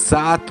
7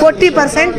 40%،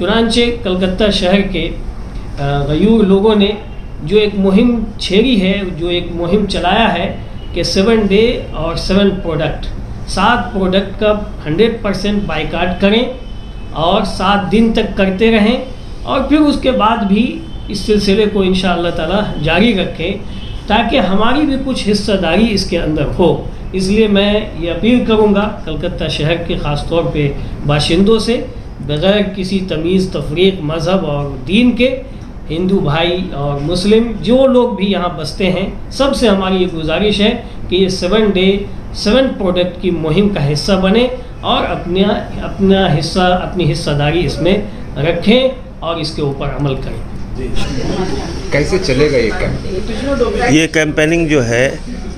चुनांचे कलकत्ता शहर के गयूर लोगों ने जो एक मुहिम छेड़ी है, जो एक मुहिम चलाया है कि 7 डे और 7 प्रोडक्ट, 7 प्रोडक्ट का 100% बाइकाट करें और 7 दिन तक करते रहें और फिर उसके बाद भी इस सिलसिले को इंशाअल्लाह ताला जारी रखें ताकि हमारी भी कुछ हिस्सेदारी इसके अंदर हो। इसलिए मैं ये अपील करूँगा कलकत्ता शहर के ख़ास तौर पे बाशिंदों से, बग़ैर किसी तमीज़ तफरीक मज़हब और दीन के, हिंदू भाई और मुस्लिम जो लोग भी यहाँ बसते हैं, सबसे हमारी ये गुजारिश है कि ये 7 डे 7 प्रोडक्ट की मुहिम का हिस्सा बने और अपनी हिस्सेदारी इसमें रखें और इसके ऊपर अमल करें। कैसे चलेगा ये कैंप? ये कैंपेनिंग जो है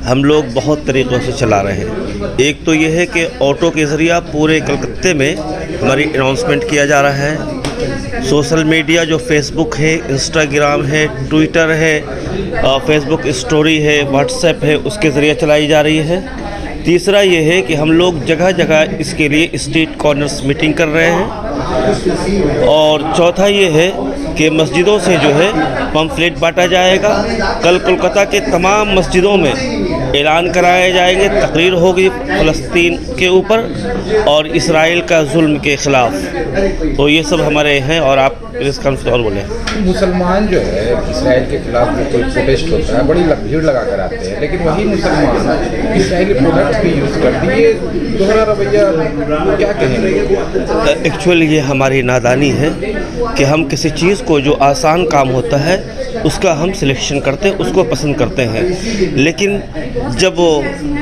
हम लोग बहुत तरीक़ों से चला रहे हैं। एक तो ये है कि ऑटो के ज़रिए पूरे कलकत्ते में हमारी अनाउंसमेंट किया जा रहा है। सोशल मीडिया जो फेसबुक है, इंस्टाग्राम है, ट्विटर है, फेसबुक स्टोरी है, व्हाट्सएप है, उसके ज़रिए चलाई जा रही है। तीसरा ये है कि हम लोग जगह जगह इसके लिए स्ट्रीट कॉर्नर्स मीटिंग कर रहे हैं। और चौथा ये है कि मस्जिदों से जो है पम्फलेट बांटा जाएगा। कल कोलकाता के तमाम मस्जिदों में ऐलान कराए जाएंगे, तकरीर होगी फ़लस्तीन के ऊपर और इसराइल का जुल्म के ख़िलाफ़। तो ये सब हमारे हैं। और आप प्रेस कॉन्फ्रेंस और बोलें। मुसलमान जो है इसराइल के खिलाफ में कोई प्रोटेस्ट होता है, बड़ी भीड़ लगा कर आते हैं, लेकिन वही मुसलमान इसराइली प्रोडक्ट भी यूज़ करते हैं। ये दोहरा रवैया क्या कहेंगे? एक्चुअली ये हमारी नादानी है कि हम किसी चीज़ को जो आसान काम होता है उसका हम सिलेक्शन करते हैं, उसको पसंद करते हैं। लेकिन जब वो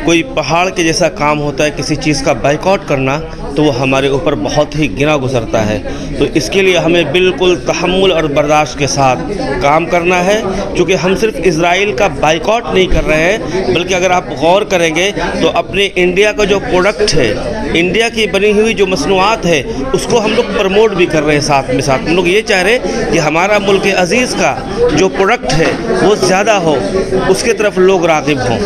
कोई पहाड़ के जैसा काम होता है, किसी चीज़ का बाइकआउट करना, तो वो हमारे ऊपर बहुत ही गिना गुजरता है। तो इसके लिए हमें बिल्कुल तहम्मुल और बर्दाश्त के साथ काम करना है, क्योंकि हम सिर्फ इजराइल का बाइकआउट नहीं कर रहे हैं, बल्कि अगर आप गौर करेंगे तो अपने इंडिया का जो प्रोडक्ट है, इंडिया की बनी हुई जो मसनूआत है, उसको हम लोग प्रमोट भी कर रहे हैं साथ में साथ। हम लोग ये चाह रहे हैं कि हमारा मुल्क अज़ीज़ का जो प्रोडक्ट है वो ज़्यादा हो, उसके तरफ लोग राग़िब हों।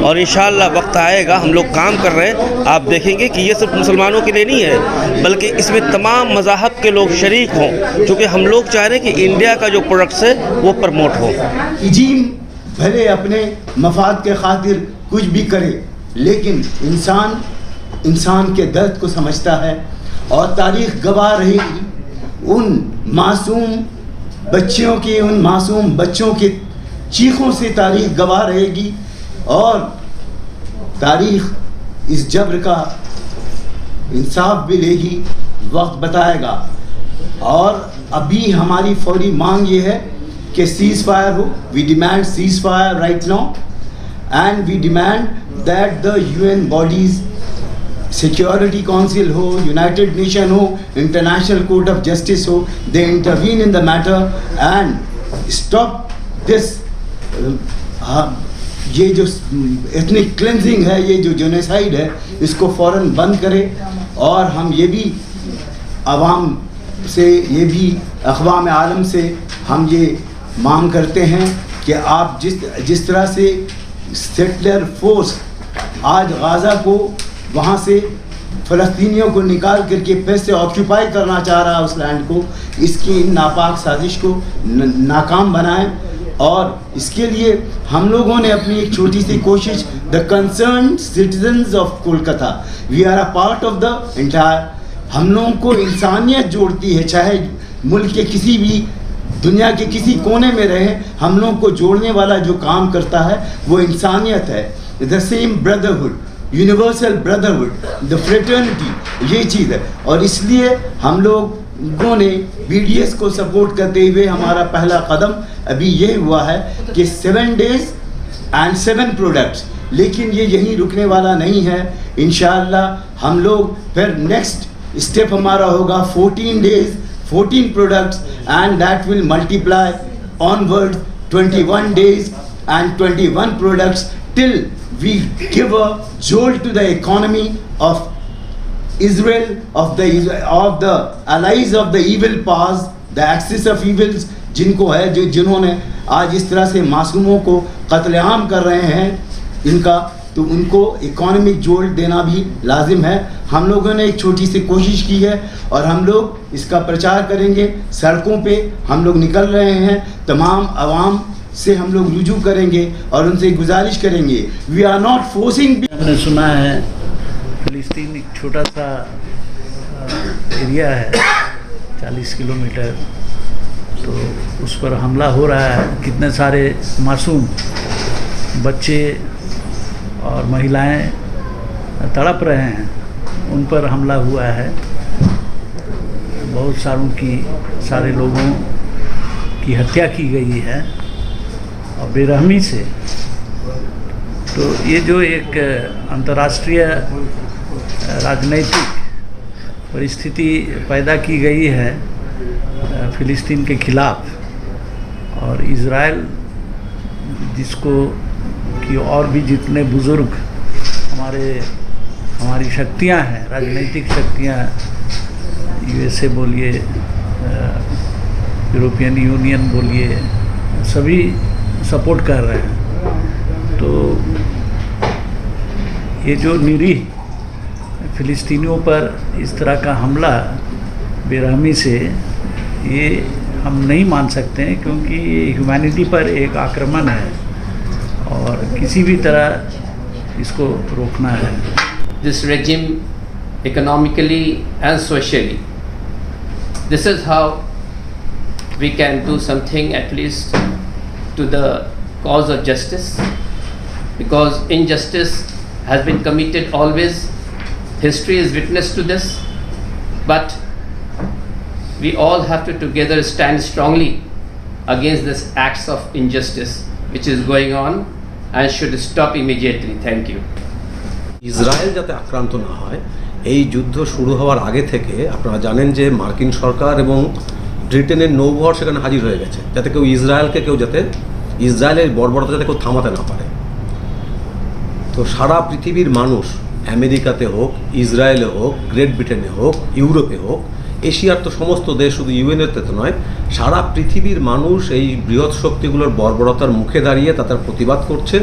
और इंशाअल्लाह वक्त आएगा, हम लोग काम कर रहे हैं, आप देखेंगे कि ये सिर्फ मुसलमानों के लिए नहीं है, बल्कि इसमें तमाम मज़ाहब के लोग शरीक हों, क्योंकि हम लोग चाह रहे हैं कि इंडिया का जो प्रोडक्ट्स है वो प्रमोट हो। इजीम भले अपने मफाद के खातिर कुछ भी करे, लेकिन इंसान के दर्द को समझता है। और तारीख़ गवाह रहेगी उन मासूम बच्चों की चीखों से तारीख़ गवाह रहेगी, और तारीख़ इस जब्र का इंसाफ भी लेगी, वक्त बताएगा। और अभी हमारी फौरी मांग ये है कि सीज़ फायर हो। We demand cease fire right now, and we demand that the UN bodies, security council हो, यूनाइटेड नेशन हो, इंटरनेशनल कोर्ट ऑफ जस्टिस हो, they intervene in the matter and stop this. ये जो ethnic cleansing है, ये जो genocide है, इसको फ़ौरन बंद करें। और हम ये भी आवाम से, ये भी अक़वाम आलम से हम ये मांग करते हैं कि आप जिस तरह से सेटलर फोर्स आज गाज़ा को वहाँ से फ़लस्तीनियों को निकाल करके फिर से ऑक्यूपाई करना चाह रहा है उस लैंड को, इसकी नापाक साजिश को नाकाम बनाएं। और इसके लिए हम लोगों ने अपनी एक छोटी सी कोशिश, the concerned citizens of Kolkata, we are a part of the entire. हम लोगों को इंसानियत जोड़ती है, चाहे मुल्क के किसी भी, दुनिया के किसी कोने में रहें, हम लोगों को जोड़ने वाला जो काम करता है वो इंसानियत है। The same brotherhood, universal brotherhood, the fraternity, ये चीज़ है। और इसलिए हम लोगों ने BDS को सपोर्ट करते हुए हमारा पहला कदम अभी ये हुआ है कि 7 days and 7 प्रोडक्ट्स। लेकिन ये यहीं रुकने वाला नहीं है, इंशाअल्लाह हम लोग फिर नेक्स्ट स्टेप हमारा होगा 14 days 14 products, and that will multiply onwards 21 days and 21 products till we give a jolt to the economy of Israel, of the allies of the evil powers, the axis of evils, जिनको है जिन्होंने आज इस तरह से मासूमों को कत्लेआम कर रहे हैं, इनका तो उनको इकोनॉमिक जोड़ देना भी लाजिम है। हम लोगों ने एक छोटी सी कोशिश की है और हम लोग इसका प्रचार करेंगे, सड़कों पे हम लोग निकल रहे हैं, तमाम आवाम से हम लोग रुजू करेंगे और उनसे गुजारिश करेंगे, वी आर नॉट फोर्सिंग। हमने सुना है फिलिस्तीन एक छोटा सा एरिया है 40 किलोमीटर, तो उस पर हमला हो रहा है, कितने सारे मासूम बच्चे और महिलाएं तड़प रहे हैं, उन पर हमला हुआ है, बहुत सारे लोगों की हत्या की गई है और बेरहमी से। तो ये जो एक अंतर्राष्ट्रीय राजनीतिक परिस्थिति पैदा की गई है फ़िलिस्तीन के खिलाफ़, और इज़राइल जिसको कि और भी जितने बुज़ुर्ग हमारी शक्तियां हैं, राजनीतिक शक्तियां, यूएसए बोलिए, यूरोपियन यूनियन बोलिए, सभी सपोर्ट कर रहे हैं। तो ये जो निरीह फ़िलिस्तीनियों पर इस तरह का हमला बेरहमी से, ये हम नहीं मान सकते हैं, क्योंकि ये ह्यूमैनिटी पर एक आक्रमण है और किसी भी तरह इसको रोकना है। This regime economically and socially, this is how we can do something at least to the cause of justice, because injustice has been committed always. History is witness to this, but we all have to together stand strongly against this acts of injustice which is going on and should stop immediately. Thank you. Israel যাতে আক্রান্ত না হয়, এই যুদ্ধ শুরু হওয়ার আগে থেকে আপনারা জানেন যে মার্কিন সরকার এবং ব্রিটেনের নৌবহর সেখানে হাজির হয়ে গেছে, যাতে ইসরায়েলের বর্বরতা যাতে কেউ থামাতে না পারে। তো সারা পৃথিবীর মানুষ, আমেরিকাতে হোক, ইসরায়েলে হোক, গ্রেট ব্রিটেনে হোক, ইউরোপে হোক, এশিয়ার তো সমস্ত দেশ, শুধু ইউএনএতে তো নয়, সারা পৃথিবীর মানুষ এই বৃহৎ শক্তিগুলোর বর্বরতার মুখে দাঁড়িয়ে তাদের প্রতিবাদ করছে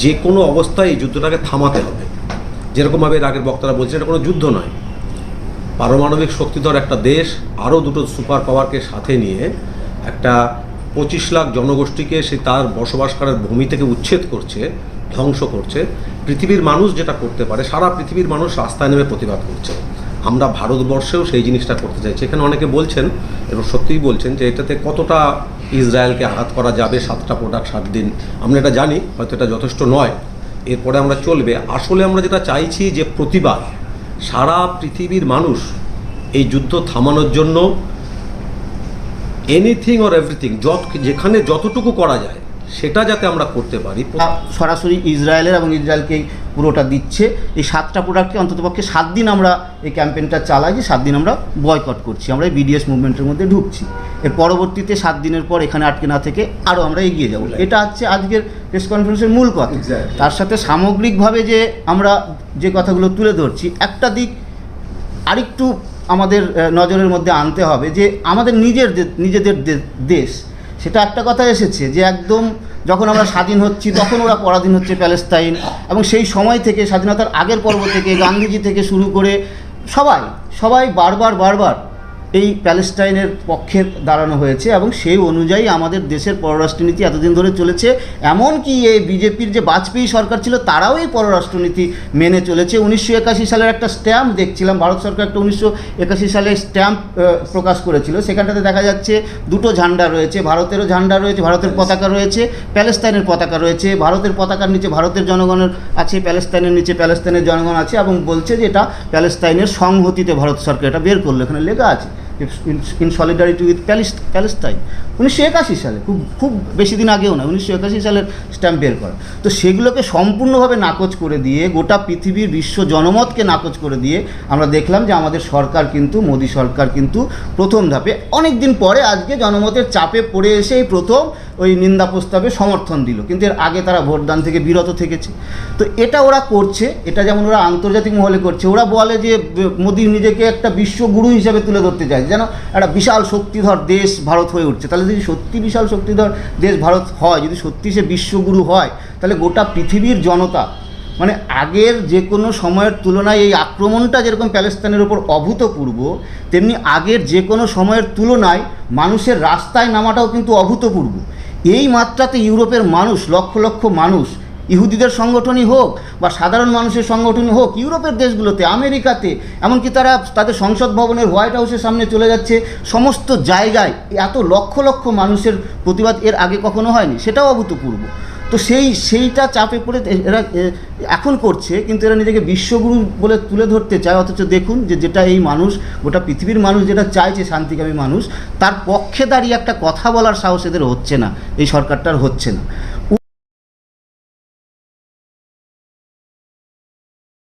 যে কোনো অবস্থায় এই যুদ্ধটাকে থামাতে হবে। যেরকমভাবে এর আগের বক্তারা বলছেন, এটা কোনো যুদ্ধ নয়, পারমাণবিক শক্তিধর একটা দেশ আরও দুটো সুপার পাওয়ারকে সাথে নিয়ে একটা 25 লাখ জনগোষ্ঠীকে সে তার বসবাস করার ভূমি থেকে উচ্ছেদ করছে, ধ্বংস করছে। পৃথিবীর মানুষ যেটা করতে পারে, সারা পৃথিবীর মানুষ রাস্তায় নেমে প্রতিবাদ করছে। আমরা ভারতবর্ষেও সেই জিনিসটা করতে চাইছি। এখানে অনেকে বলছেন এবং সত্যিই বলছেন যে এটাতে কতটা ইসরায়েলকে আঘাত করা যাবে, 7টা প্রোডাক্ট 7 দিন, আমরা এটা জানি, হয়তো এটা যথেষ্ট নয়, এরপরে আমরা চলবে। আসলে আমরা যেটা চাইছি যে প্রতিবাদ, সারা পৃথিবীর মানুষ এই যুদ্ধ থামানোর জন্য এনিথিং অর এভরিথিং, যেখানে যতটুকু করা যায় সেটা যাতে আমরা করতে পারি। সরাসরি ইসরায়েলের এবং ইসরায়েলকে পুরোটা দিচ্ছে। এই 7টা প্রোডাক্টকে অন্ততপক্ষে 7 দিন আমরা এই ক্যাম্পেইনটা চালাই, যে 7 দিন আমরা বয়কট করছি, আমরা এই বিডিএস মুভমেন্টের মধ্যে ঢুকছি। এর পরবর্তীতে 7 দিনের পর এখানে আটকে না থেকে আরও আমরা এগিয়ে যাব। এটা হচ্ছে আজকের প্রেস কনফারেন্সের মূল কথা। তার সাথে সামগ্রিকভাবে যে আমরা যে কথাগুলো তুলে ধরছি, একটা দিক আরেকটু আমাদের নজরের মধ্যে আনতে হবে, যে আমাদের নিজেদের দেশ, সেটা একটা কথা এসেছে যে একদম যখন আমরা স্বাধীন হচ্ছি তখন ওরা পরাধীন হচ্ছে প্যালেস্তাইন, এবং সেই সময় থেকে স্বাধীনতার আগের পর্ব থেকে গান্ধীজি থেকে শুরু করে সবাই বারবার এই প্যালেস্টাইনের পক্ষে দাঁড়ানো হয়েছে, এবং সেই অনুযায়ী আমাদের দেশের পররাষ্ট্রনীতি এতদিন ধরে চলেছে। এমনকি এই বিজেপির যে বাজপেয়ী সরকার ছিল, তারাও এই পররাষ্ট্রনীতি মেনে চলেছে। 1981 সালের একটা স্ট্যাম্প দেখছিলাম, ভারত সরকার একটা 1981 সালে স্ট্যাম্প প্রকাশ করেছিল, সেখানটাতে দেখা যাচ্ছে 2টো ঝান্ডা রয়েছে, ভারতেরও ঝান্ডা রয়েছে, ভারতের পতাকা রয়েছে, প্যালেস্তাইনের পতাকা রয়েছে। ভারতের পতাকার নিচে ভারতের জনগণের আছে, প্যালেস্তাইনের নিচে প্যালেস্তাইনের জনগণ আছে, এবং বলছে যে এটা প্যালেস্তাইনের সংহতিতে ভারত সরকার এটা বের করলো, এখানে লেখা আছে ইন সলিডারিটি উইথ প্যালেস্টাইন। 1981 সালে, খুব বেশি দিন আগেও না, 1981 সালের স্ট্যাম্প বের করা। তো সেগুলোকে সম্পূর্ণভাবে নাকচ করে দিয়ে, গোটা পৃথিবীর বিশ্ব জনমতকে নাকচ করে দিয়ে আমরা দেখলাম যে আমাদের সরকার কিন্তু, মোদী সরকার কিন্তু প্রথম ধাপে অনেক দিন পরে আজকে জনমতের চাপে পড়ে এসেই প্রথম ওই নিন্দা প্রস্তাবে সমর্থন দিল, কিন্তু এর আগে তারা ভোটদান থেকে বিরত থেকেছে। তো এটা ওরা করছে, এটা যেমন ওরা আন্তর্জাতিক মহলে করছে, ওরা বলে যে মোদী নিজেকে একটা বিশ্বগুরু হিসেবে তুলে ধরতে চায়, যেন একটা বিশাল শক্তিধর দেশ ভারত হয়ে উঠছে। তাহলে যদি সত্যি বিশাল শক্তিধর দেশ ভারত হয়, যদি সত্যি সে বিশ্বগুরু হয়, তাহলে গোটা পৃথিবীর জনতা মানে আগের যে কোনো সময়ের তুলনায় এই আক্রমণটা যেরকম প্যালেস্তাইনের ওপর অভূতপূর্ব, তেমনি আগের যে কোনো সময়ের তুলনায় মানুষের রাস্তায় নামাটাও কিন্তু অভূতপূর্ব। এই মাত্রাতে ইউরোপের মানুষ, লক্ষ লক্ষ মানুষ, ইহুদিদের সংগঠনই হোক বা সাধারণ মানুষের সংগঠনই হোক, ইউরোপের দেশগুলোতে, আমেরিকাতে, এমনকি তারা তাদের সংসদ ভবনের হোয়াইট হাউসের সামনে চলে যাচ্ছে, সমস্ত জায়গায় এত লক্ষ লক্ষ মানুষের প্রতিবাদ এর আগে কখনো হয়নি, সেটাও অভূতপূর্ব। তো সেইটা চাপে পড়ে এরা এখন করছে, কিন্তু এরা নিজেকে বিশ্বগুরু বলে তুলে ধরতে চায়। অথচ দেখুন যে যেটা এই মানুষ, গোটা পৃথিবীর মানুষ যেটা চাইছে, শান্তিকামী মানুষ, তার পক্ষে দাঁড়িয়ে একটা কথা বলার সাহস এদের হচ্ছে না, এই সরকারটার হচ্ছে না।